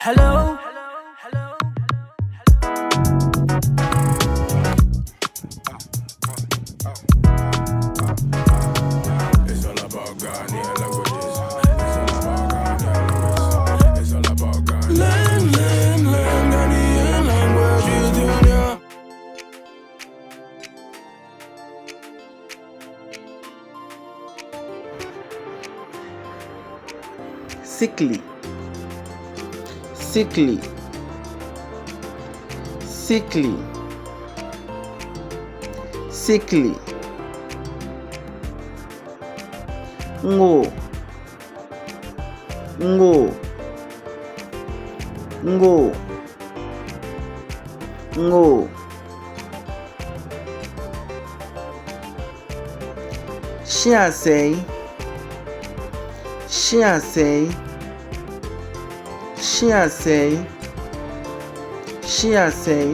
Hello. It's all about Ghanaian languages. It's all about Ghanaian languages. It's all about Ghanaian Ghanaian languages, Junior. Sickly, sickly, sickly, sickly. Ngo, ngo, ngo, ngo. Shiasei, shiasei, shiasei, shiasei.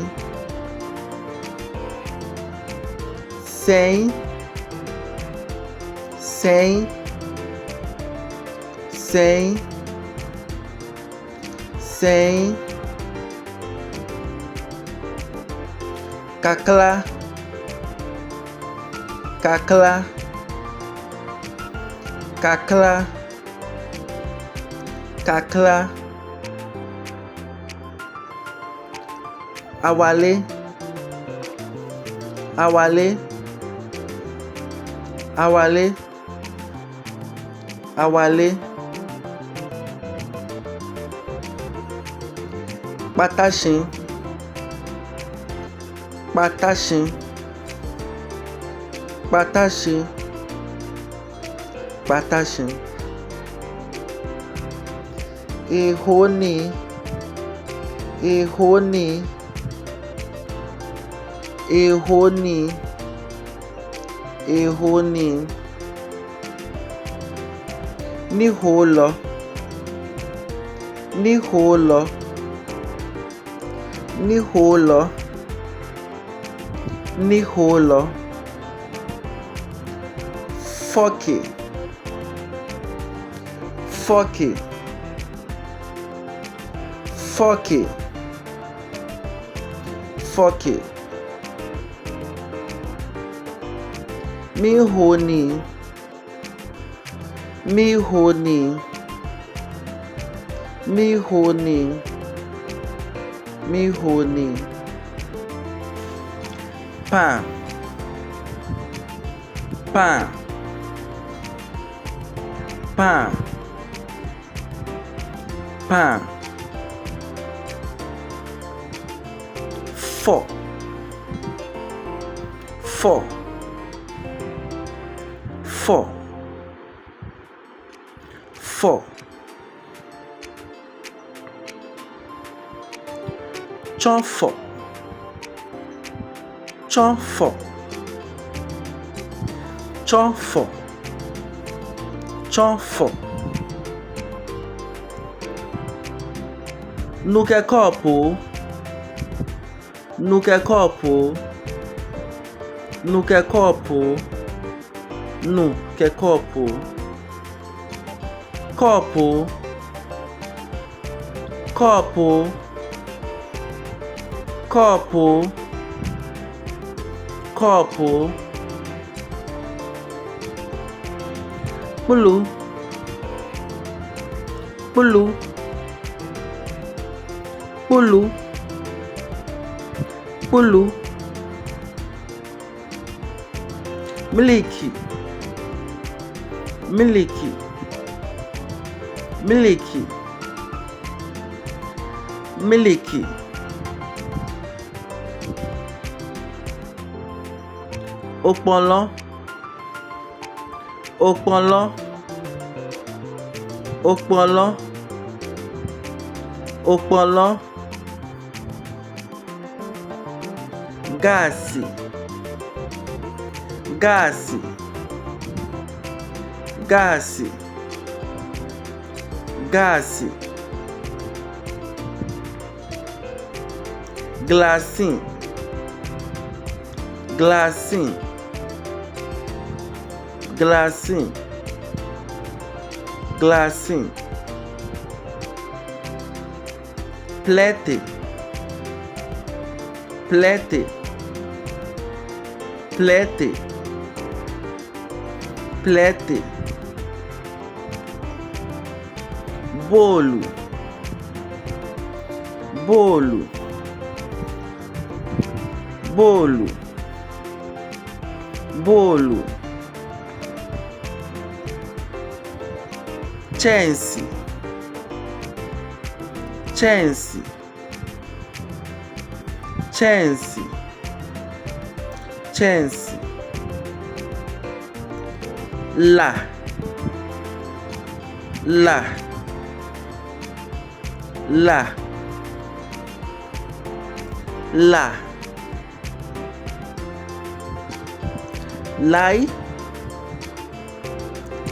Sei, sei, sei, sei. Kakla, kakla, kakla, kakla. Awale, awale, awale, awale. Patashin, patashin, patashin, patashin. Ehoni, ehoni, ehoni, ehoni. Niholo, niholo, niholo, niholo. Foki, foki, foki, foki. Mihoni, mihoni, mihoni, mihoni. Pain, pain, pain, pain. Faux, faux, faux, faux. Chonfo, chonfo, chonfo, chonfo. Nuke kopu, nuke kopu, nuke kopu, nuke kopu. Kopu, kopu, kopu, kopu. Bulu, bulu, bulu, bulu. Miliki, miliki, miliki, miliki. Ọpọlọ, ọpọlọ, ọpọlọ, ọpọlọ. Gáàsì, gáàsì, gáàsì, gáàsì. Glassine, glassine, glassine, glassine. Plete. Plete. Plete. Plete. Bolo. Bolo. Bolo. Bolo. Chance. Chance. Chance. Chance. La. La. La. La. Lie.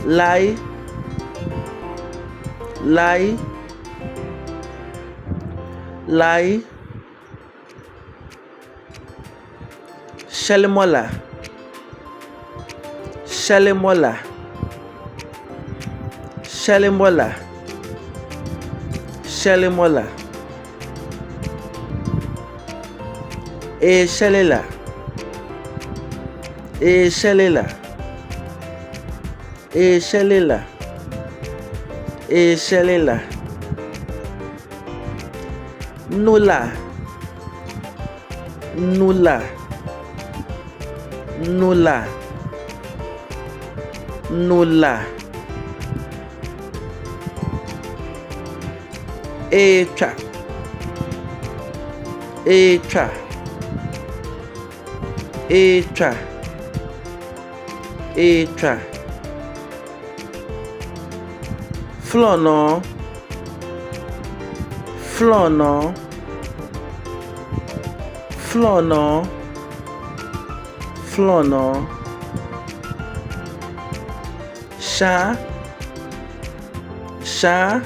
Lie. Lie. Lie. Shalemola. Shalemola. Shalemola. Shalemola. Shalela. Shalela. Shalela. Shalela. Nula. Nula. Nula. Nula. Echa. Echa. Echa. Echa. Flono. Flono. Flono. Flono. Sha. Sha.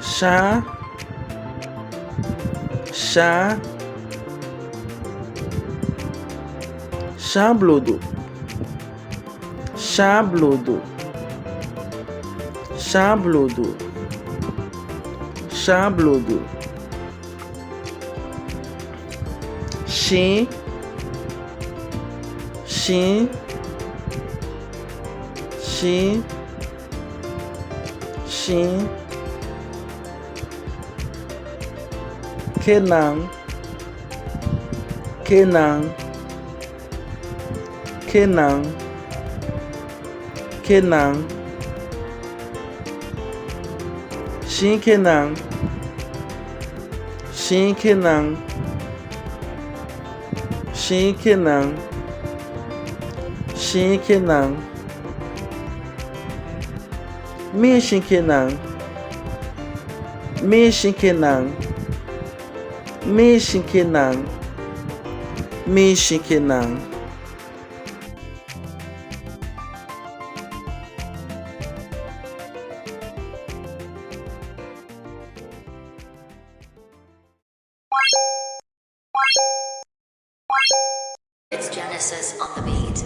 Sha. Sha. Chablodo. Chablodo. Chablodo. Chablodo. Shin. Shin. Shin. Shin. Kenan. Kenan. Kenan. Kenan. Shin Kenan. Shin Kenan. Shin Kenan. Shin Kenan. Mi Shin Kenan. Mi Shin Kenan. Mi Shin Kenan. Mi Shin Kenan. It's Genesis on the beat.